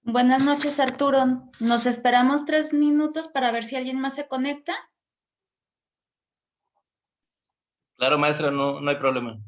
Buenas noches, Arturo. Nos esperamos 3 minutos para ver si alguien más se conecta. Claro, maestra, no hay problema.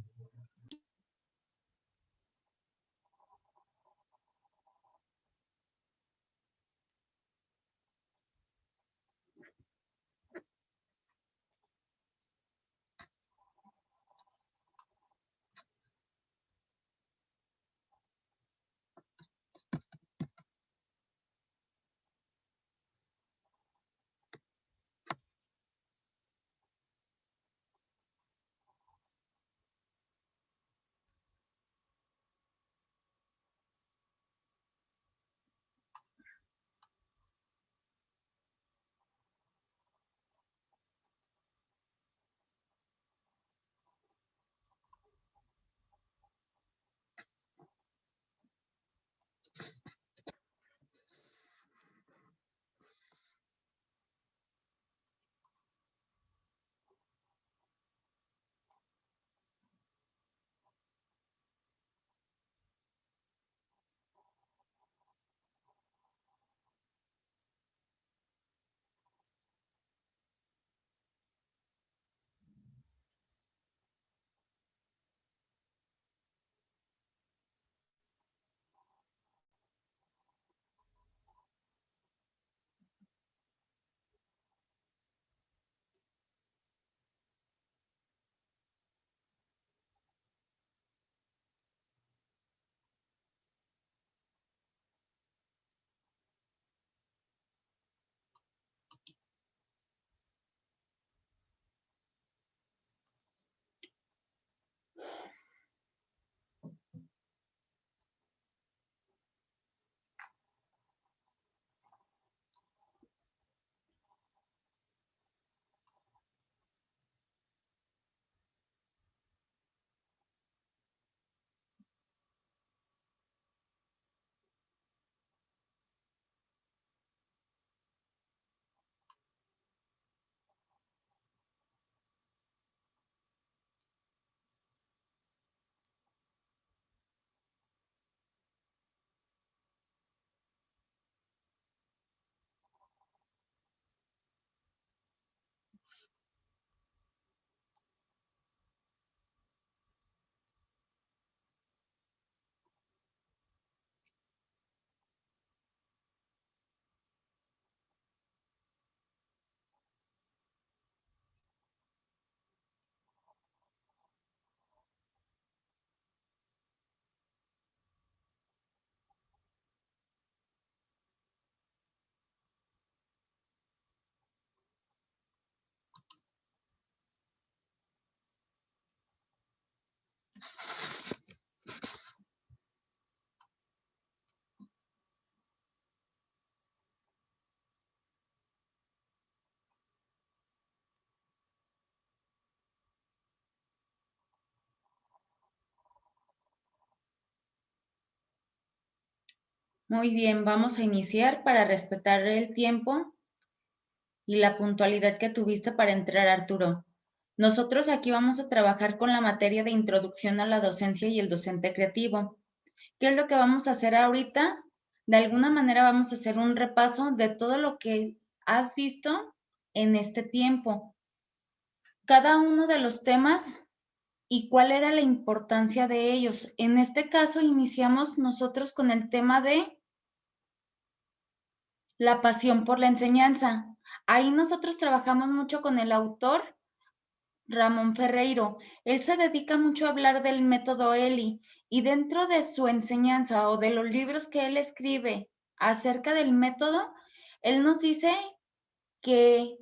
Muy bien, vamos a iniciar para respetar el tiempo y la puntualidad que tuviste para entrar, Arturo. Nosotros aquí vamos a trabajar con la materia de introducción a la docencia y el docente creativo. ¿Qué es lo que vamos a hacer ahorita? De alguna manera vamos a hacer un repaso de todo lo que has visto en este tiempo. Cada uno de los temas y cuál era la importancia de ellos. En este caso, iniciamos nosotros con el tema de la pasión por la enseñanza. Ahí nosotros trabajamos mucho con el autor Ramón Ferreiro. Él se dedica mucho a hablar del método ELI y dentro de su enseñanza o de los libros que él escribe acerca del método, él nos dice que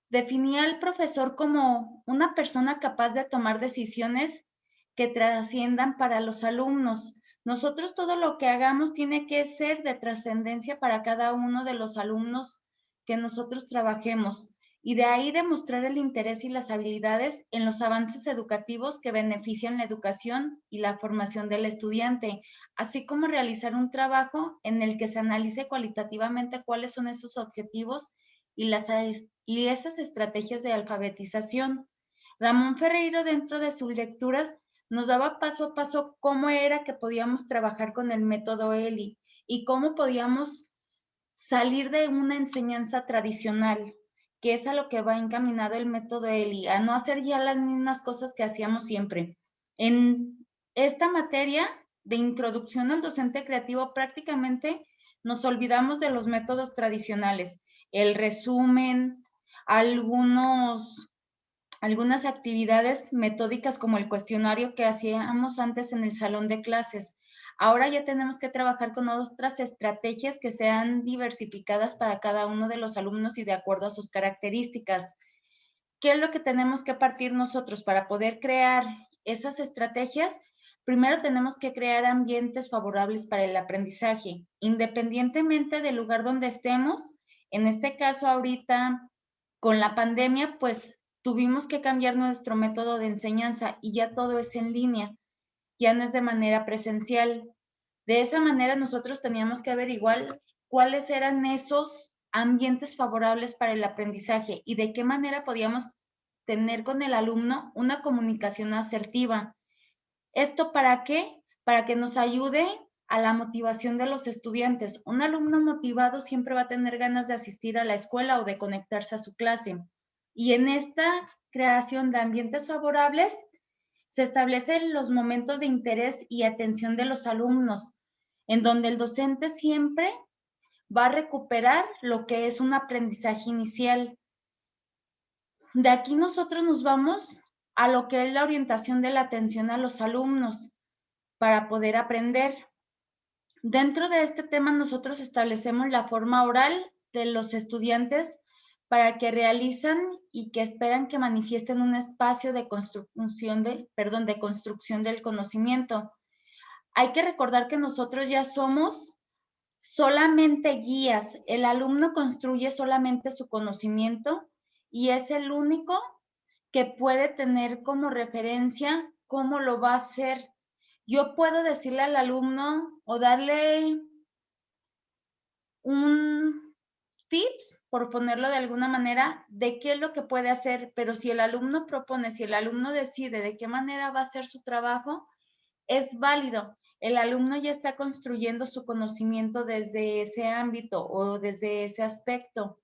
definía al profesor como una persona capaz de tomar decisiones que trasciendan para los alumnos. Nosotros todo lo que hagamos tiene que ser de trascendencia para cada uno de los alumnos que nosotros trabajemos y de ahí demostrar el interés y las habilidades en los avances educativos que benefician la educación y la formación del estudiante, así como realizar un trabajo en el que se analice cualitativamente cuáles son esos objetivos y esas estrategias de alfabetización. Ramón Ferreiro, dentro de sus lecturas, nos daba paso a paso cómo era que podíamos trabajar con el método ELI y cómo podíamos salir de una enseñanza tradicional, que es a lo que va encaminado el método ELI, a no hacer ya las mismas cosas que hacíamos siempre. En esta materia de introducción al docente creativo prácticamente nos olvidamos de los métodos tradicionales, el resumen, algunas actividades metódicas como el cuestionario que hacíamos antes en el salón de clases. Ahora ya tenemos que trabajar con otras estrategias que sean diversificadas para cada uno de los alumnos y de acuerdo a sus características. ¿Qué es lo que tenemos que partir nosotros para poder crear esas estrategias? Primero tenemos que crear ambientes favorables para el aprendizaje, independientemente del lugar donde estemos. En este caso, ahorita, con la pandemia, pues tuvimos que cambiar nuestro método de enseñanza y ya todo es en línea, ya no es de manera presencial. De esa manera nosotros teníamos que averiguar cuáles eran esos ambientes favorables para el aprendizaje y de qué manera podíamos tener con el alumno una comunicación asertiva. ¿Esto para qué? Para que nos ayude a la motivación de los estudiantes. Un alumno motivado siempre va a tener ganas de asistir a la escuela o de conectarse a su clase. Y en esta creación de ambientes favorables, se establecen los momentos de interés y atención de los alumnos, en donde el docente siempre va a recuperar lo que es un aprendizaje inicial. De aquí nosotros nos vamos a lo que es la orientación de la atención a los alumnos para poder aprender. Dentro de este tema nosotros establecemos la forma oral de los estudiantes para que realizan y que esperan que manifiesten un espacio de construcción del conocimiento. Hay que recordar que nosotros ya somos solamente guías. El alumno construye solamente su conocimiento y es el único que puede tener como referencia cómo lo va a hacer. Yo puedo decirle al alumno o darle un tips, por ponerlo de alguna manera, de qué es lo que puede hacer, pero si el alumno propone, si el alumno decide de qué manera va a hacer su trabajo, es válido. El alumno ya está construyendo su conocimiento desde ese ámbito o desde ese aspecto.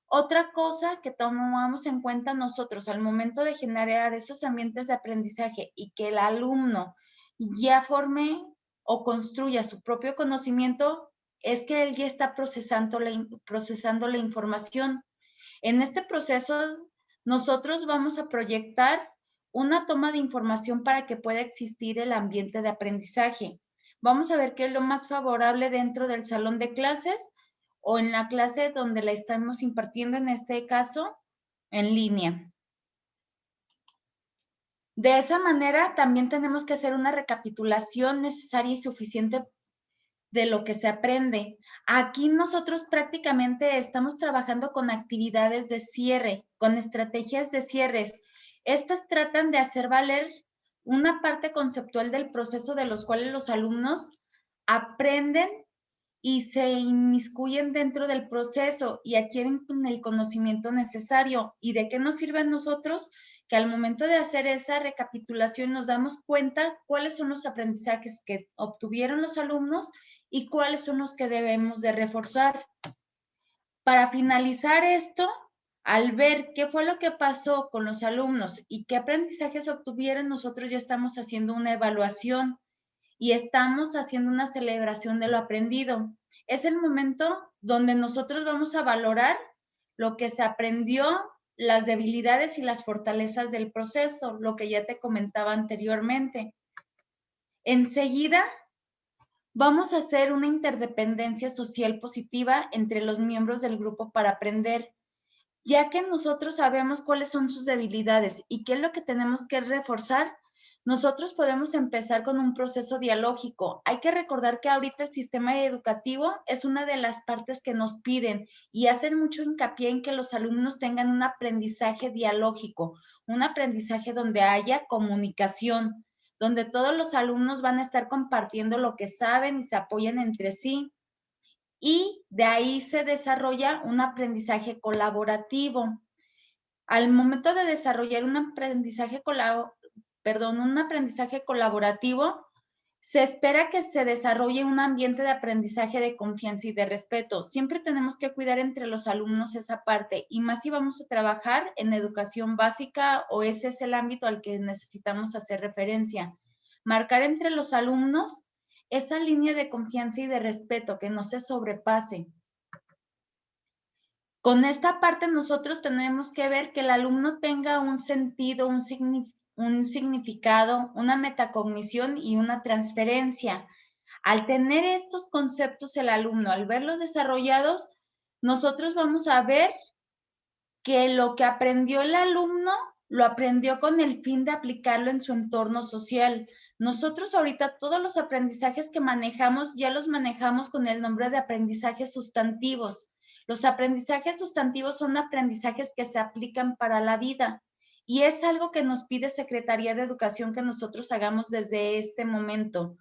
Otra cosa que tomamos en cuenta nosotros al momento de generar esos ambientes de aprendizaje y que el alumno ya forme o construya su propio conocimiento es que él ya está procesando la información. En este proceso, nosotros vamos a proyectar una toma de información para que pueda existir el ambiente de aprendizaje. Vamos a ver qué es lo más favorable dentro del salón de clases o en la clase donde la estamos impartiendo, en este caso, en línea. De esa manera, también tenemos que hacer una recapitulación necesaria y suficiente de lo que se aprende. Aquí nosotros prácticamente estamos trabajando con actividades de cierre, con estrategias de cierres. Estas tratan de hacer valer una parte conceptual del proceso de los cuales los alumnos aprenden y se inmiscuyen dentro del proceso y adquieren el conocimiento necesario. ¿Y de qué nos sirve a nosotros? Que al momento de hacer esa recapitulación nos damos cuenta cuáles son los aprendizajes que obtuvieron los alumnos y cuáles son los que debemos de reforzar. Para finalizar esto, al ver qué fue lo que pasó con los alumnos y qué aprendizajes obtuvieron, nosotros ya estamos haciendo una evaluación y estamos haciendo una celebración de lo aprendido. Es el momento donde nosotros vamos a valorar lo que se aprendió, las debilidades y las fortalezas del proceso, lo que ya te comentaba anteriormente. Enseguida, vamos a hacer una interdependencia social positiva entre los miembros del grupo para aprender, ya que nosotros sabemos cuáles son sus debilidades y qué es lo que tenemos que reforzar. Nosotros podemos empezar con un proceso dialógico. Hay que recordar que ahorita el sistema educativo es una de las partes que nos piden y hacen mucho hincapié en que los alumnos tengan un aprendizaje dialógico, un aprendizaje donde haya comunicación, donde todos los alumnos van a estar compartiendo lo que saben y se apoyan entre sí. Y de ahí se desarrolla un aprendizaje colaborativo. Al momento de desarrollar un aprendizaje colaborativo, Se espera que se desarrolle un ambiente de aprendizaje de confianza y de respeto. Siempre tenemos que cuidar entre los alumnos esa parte, y más si vamos a trabajar en educación básica o ese es el ámbito al que necesitamos hacer referencia. Marcar entre los alumnos esa línea de confianza y de respeto, que no se sobrepase. Con esta parte nosotros tenemos que ver que el alumno tenga un sentido, un significado, una metacognición y una transferencia. Al tener estos conceptos el alumno, al verlos desarrollados, nosotros vamos a ver que lo que aprendió el alumno lo aprendió con el fin de aplicarlo en su entorno social. Nosotros ahorita todos los aprendizajes que manejamos ya los manejamos con el nombre de aprendizajes sustantivos. Los aprendizajes sustantivos son aprendizajes que se aplican para la vida y es algo que nos pide Secretaría de Educación que nosotros hagamos desde este momento.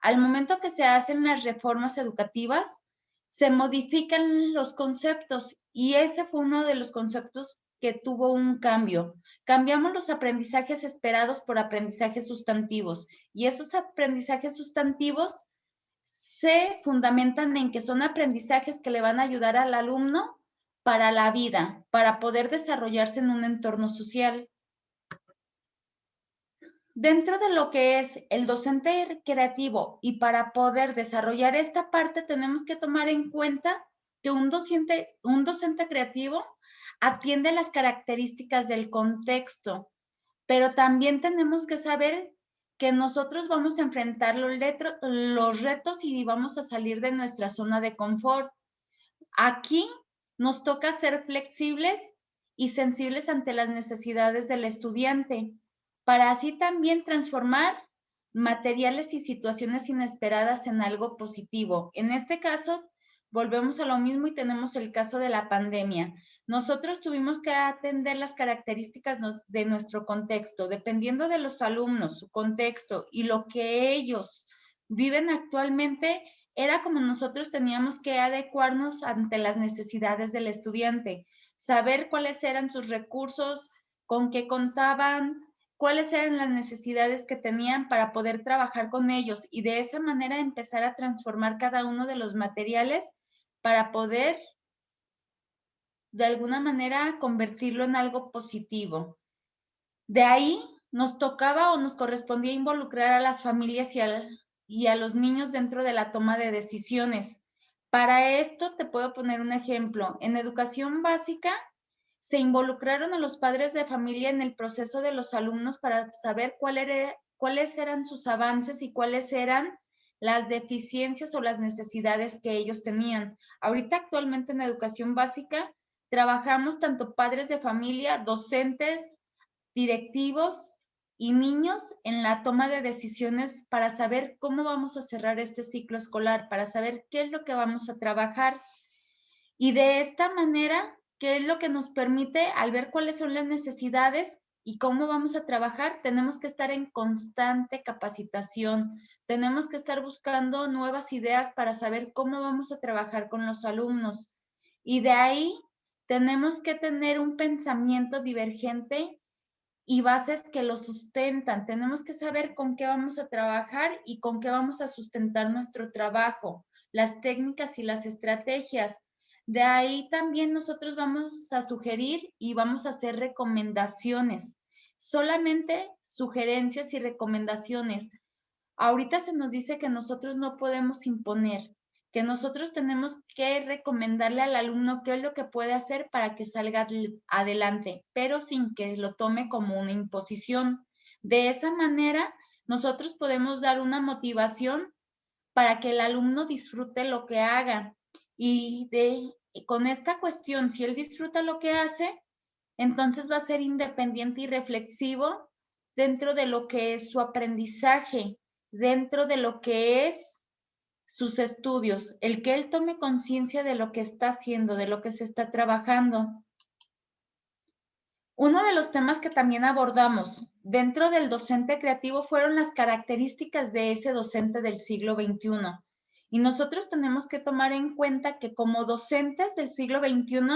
Al momento que se hacen las reformas educativas, se modifican los conceptos y ese fue uno de los conceptos que tuvo un cambio. Cambiamos los aprendizajes esperados por aprendizajes sustantivos y esos aprendizajes sustantivos se fundamentan en que son aprendizajes que le van a ayudar al alumno para la vida, para poder desarrollarse en un entorno social. Dentro de lo que es el docente creativo y para poder desarrollar esta parte tenemos que tomar en cuenta que un docente creativo atiende las características del contexto, pero también tenemos que saber que nosotros vamos a enfrentar los retos y vamos a salir de nuestra zona de confort. Aquí nos toca ser flexibles y sensibles ante las necesidades del estudiante, para así también transformar materiales y situaciones inesperadas en algo positivo. En este caso, volvemos a lo mismo y tenemos el caso de la pandemia. Nosotros tuvimos que atender las características de nuestro contexto, dependiendo de los alumnos, su contexto y lo que ellos viven actualmente, era como nosotros teníamos que adecuarnos ante las necesidades del estudiante, saber cuáles eran sus recursos, con qué contaban, cuáles eran las necesidades que tenían para poder trabajar con ellos y de esa manera empezar a transformar cada uno de los materiales para poder de alguna manera convertirlo en algo positivo. De ahí nos tocaba o nos correspondía involucrar a las familias y a los niños dentro de la toma de decisiones. Para esto te puedo poner un ejemplo. En educación básica se involucraron a los padres de familia en el proceso de los alumnos para saber cuáles eran sus avances y cuáles eran las deficiencias o las necesidades que ellos tenían. Ahorita actualmente en educación básica trabajamos tanto padres de familia, docentes, directivos y niños en la toma de decisiones para saber cómo vamos a cerrar este ciclo escolar, para saber qué es lo que vamos a trabajar. Y de esta manera, ¿qué es lo que nos permite al ver cuáles son las necesidades y cómo vamos a trabajar? Tenemos que estar en constante capacitación, tenemos que estar buscando nuevas ideas para saber cómo vamos a trabajar con los alumnos. Y de ahí tenemos que tener un pensamiento divergente y bases que lo sustentan. Tenemos que saber con qué vamos a trabajar y con qué vamos a sustentar nuestro trabajo, las técnicas y las estrategias. De ahí también nosotros vamos a sugerir y vamos a hacer recomendaciones. Solamente sugerencias y recomendaciones. Ahorita se nos dice que nosotros no podemos imponer, que nosotros tenemos que recomendarle al alumno qué es lo que puede hacer para que salga adelante, pero sin que lo tome como una imposición. De esa manera, nosotros podemos dar una motivación para que el alumno disfrute lo que haga. Y con esta cuestión, si él disfruta lo que hace, entonces va a ser independiente y reflexivo dentro de lo que es su aprendizaje, dentro de lo que es sus estudios, el que él tome conciencia de lo que está haciendo, de lo que se está trabajando. Uno de los temas que también abordamos dentro del docente creativo fueron las características de ese docente del siglo XXI. Y nosotros tenemos que tomar en cuenta que como docentes del siglo XXI,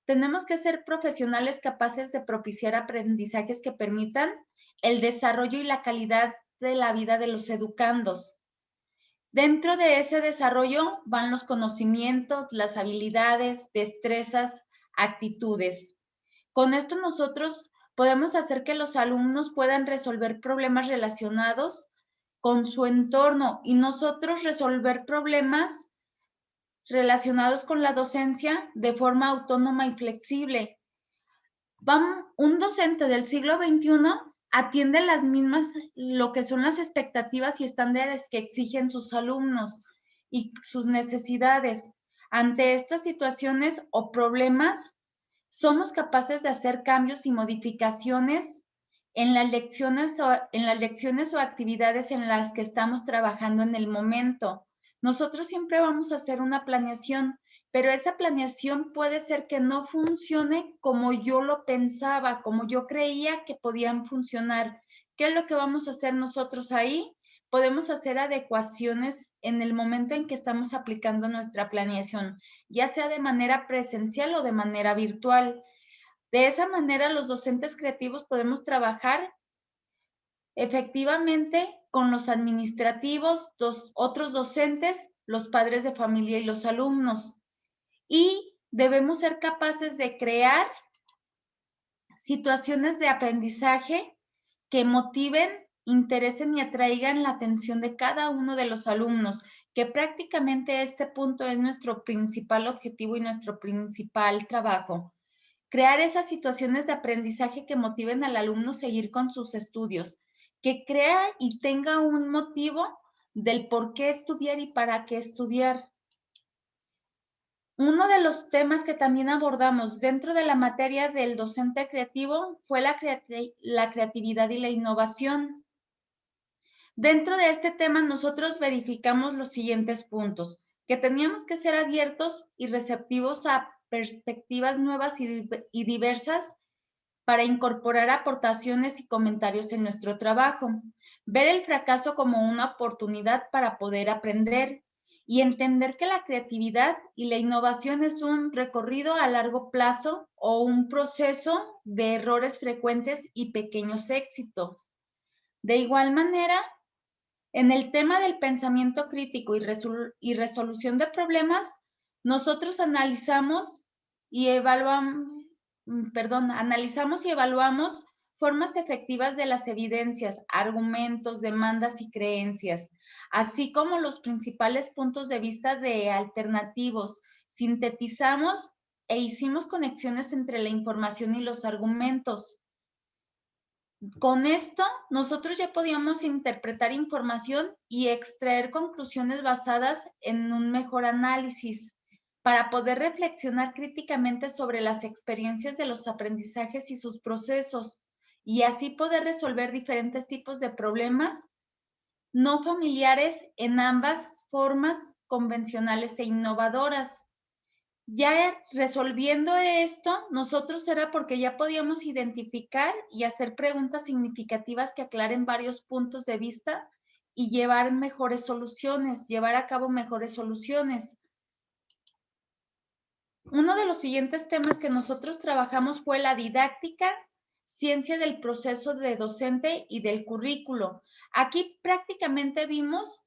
tenemos que ser profesionales capaces de propiciar aprendizajes que permitan el desarrollo y la calidad de la vida de los educandos. Dentro de ese desarrollo van los conocimientos, las habilidades, destrezas, actitudes. Con esto nosotros podemos hacer que los alumnos puedan resolver problemas relacionados con su entorno y nosotros resolver problemas relacionados con la docencia de forma autónoma y flexible. Un docente del siglo XXI atiende las mismas, lo que son las expectativas y estándares que exigen sus alumnos y sus necesidades. Ante estas situaciones o problemas, somos capaces de hacer cambios y modificaciones en las lecciones o actividades en las que estamos trabajando en el momento. Nosotros siempre vamos a hacer una planeación, pero esa planeación puede ser que no funcione como yo lo pensaba, como yo creía que podían funcionar. ¿Qué es lo que vamos a hacer nosotros ahí? Podemos hacer adecuaciones en el momento en que estamos aplicando nuestra planeación, ya sea de manera presencial o de manera virtual. De esa manera, los docentes creativos podemos trabajar efectivamente con los administrativos, otros docentes, los padres de familia y los alumnos. Y debemos ser capaces de crear situaciones de aprendizaje que motiven, interesen y atraigan la atención de cada uno de los alumnos, que prácticamente este punto es nuestro principal objetivo y nuestro principal trabajo. Crear esas situaciones de aprendizaje que motiven al alumno a seguir con sus estudios, que crea y tenga un motivo del por qué estudiar y para qué estudiar. Uno de los temas que también abordamos dentro de la materia del docente creativo fue la creatividad y la innovación. Dentro de este tema nosotros verificamos los siguientes puntos, que teníamos que ser abiertos y receptivos a perspectivas nuevas y diversas para incorporar aportaciones y comentarios en nuestro trabajo, ver el fracaso como una oportunidad para poder aprender y entender que la creatividad y la innovación es un recorrido a largo plazo o un proceso de errores frecuentes y pequeños éxitos. De igual manera, en el tema del pensamiento crítico y resolución de problemas, nosotros analizamos y evaluamos formas efectivas de las evidencias, argumentos, demandas y creencias, así como los principales puntos de vista de alternativos. Sintetizamos e hicimos conexiones entre la información y los argumentos. Con esto, nosotros ya podíamos interpretar información y extraer conclusiones basadas en un mejor análisis para poder reflexionar críticamente sobre las experiencias de los aprendizajes y sus procesos y así poder resolver diferentes tipos de problemas no familiares en ambas formas convencionales e innovadoras. Ya resolviendo esto, nosotros era porque ya podíamos identificar y hacer preguntas significativas que aclaren varios puntos de vista y llevar a cabo mejores soluciones. Uno de los siguientes temas que nosotros trabajamos fue la didáctica, ciencia del proceso de docente y del currículo. Aquí prácticamente vimos,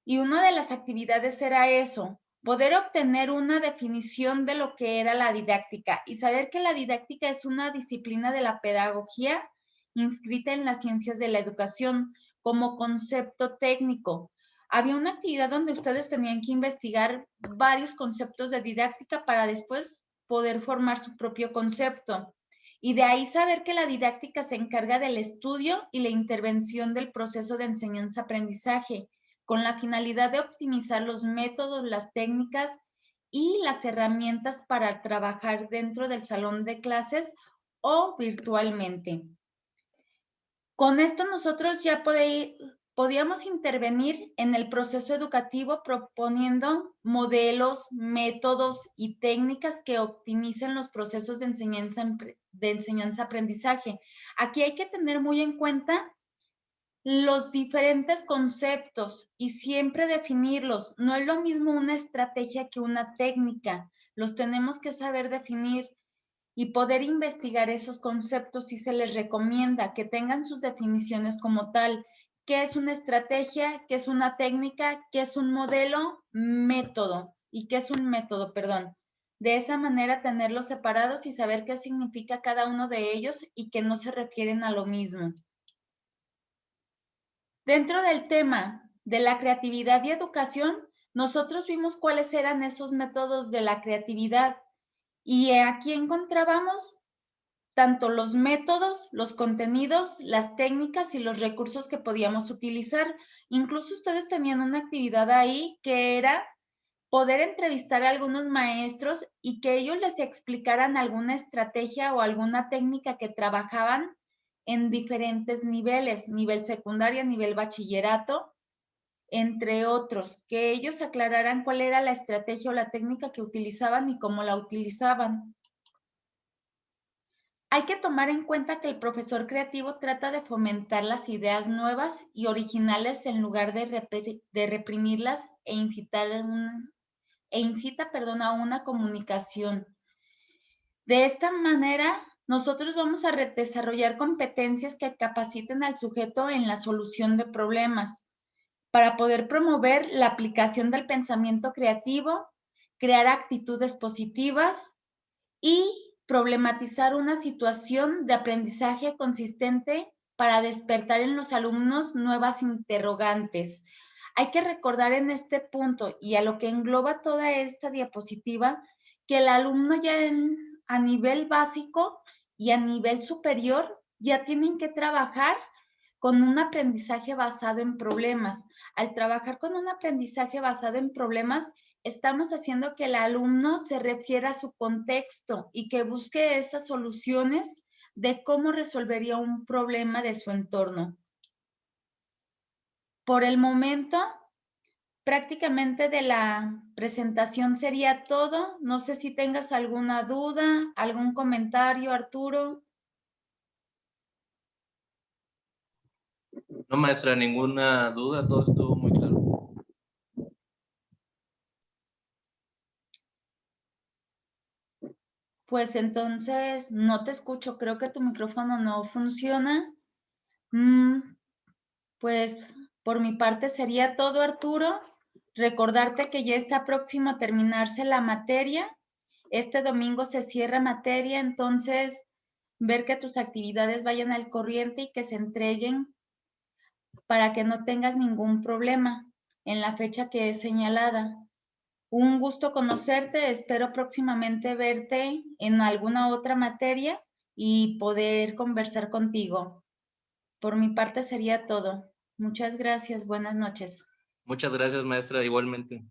y una de las actividades era eso, poder obtener una definición de lo que era la didáctica y saber que la didáctica es una disciplina de la pedagogía inscrita en las ciencias de la educación como concepto técnico. Había una actividad donde ustedes tenían que investigar varios conceptos de didáctica para después poder formar su propio concepto. Y de ahí saber que la didáctica se encarga del estudio y la intervención del proceso de enseñanza-aprendizaje, con la finalidad de optimizar los métodos, las técnicas y las herramientas para trabajar dentro del salón de clases o virtualmente. Con esto nosotros ya podíamos intervenir en el proceso educativo proponiendo modelos, métodos y técnicas que optimicen los procesos de enseñanza-aprendizaje. Aquí hay que tener muy en cuenta los diferentes conceptos y siempre definirlos. No es lo mismo una estrategia que una técnica. Los tenemos que saber definir y poder investigar esos conceptos si se les recomienda que tengan sus definiciones como tal, qué es una estrategia, qué es una técnica, qué es un modelo, método, y qué es un método, perdón. De esa manera tenerlos separados y saber qué significa cada uno de ellos y que no se refieren a lo mismo. Dentro del tema de la creatividad y educación, nosotros vimos cuáles eran esos métodos de la creatividad y aquí encontrábamos tanto los métodos, los contenidos, las técnicas y los recursos que podíamos utilizar. Incluso ustedes tenían una actividad ahí que era poder entrevistar a algunos maestros y que ellos les explicaran alguna estrategia o alguna técnica que trabajaban en diferentes niveles, nivel secundaria, nivel bachillerato, entre otros, que ellos aclararan cuál era la estrategia o la técnica que utilizaban y cómo la utilizaban. Hay que tomar en cuenta que el profesor creativo trata de fomentar las ideas nuevas y originales en lugar de reprimirlas e incita a una comunicación. De esta manera, nosotros vamos a desarrollar competencias que capaciten al sujeto en la solución de problemas para poder promover la aplicación del pensamiento creativo, crear actitudes positivas y problematizar una situación de aprendizaje consistente para despertar en los alumnos nuevas interrogantes. Hay que recordar en este punto y a lo que engloba toda esta diapositiva que el alumno ya a nivel básico y a nivel superior ya tienen que trabajar con un aprendizaje basado en problemas. Al trabajar con un aprendizaje basado en problemas, estamos haciendo que el alumno se refiera a su contexto y que busque esas soluciones de cómo resolvería un problema de su entorno. Por el momento, prácticamente de la presentación sería todo. No sé si tengas alguna duda, algún comentario, Arturo. No, maestra, ninguna duda, todo estuvo muy claro. Pues entonces no te escucho, creo que tu micrófono no funciona. Pues por mi parte sería todo, Arturo. Recordarte que ya está próximo a terminarse la materia. Este domingo se cierra materia, entonces ver que tus actividades vayan al corriente y que se entreguen para que no tengas ningún problema en la fecha que es señalada. Un gusto conocerte, espero próximamente verte en alguna otra materia y poder conversar contigo. Por mi parte sería todo. Muchas gracias, buenas noches. Muchas gracias, maestra, igualmente.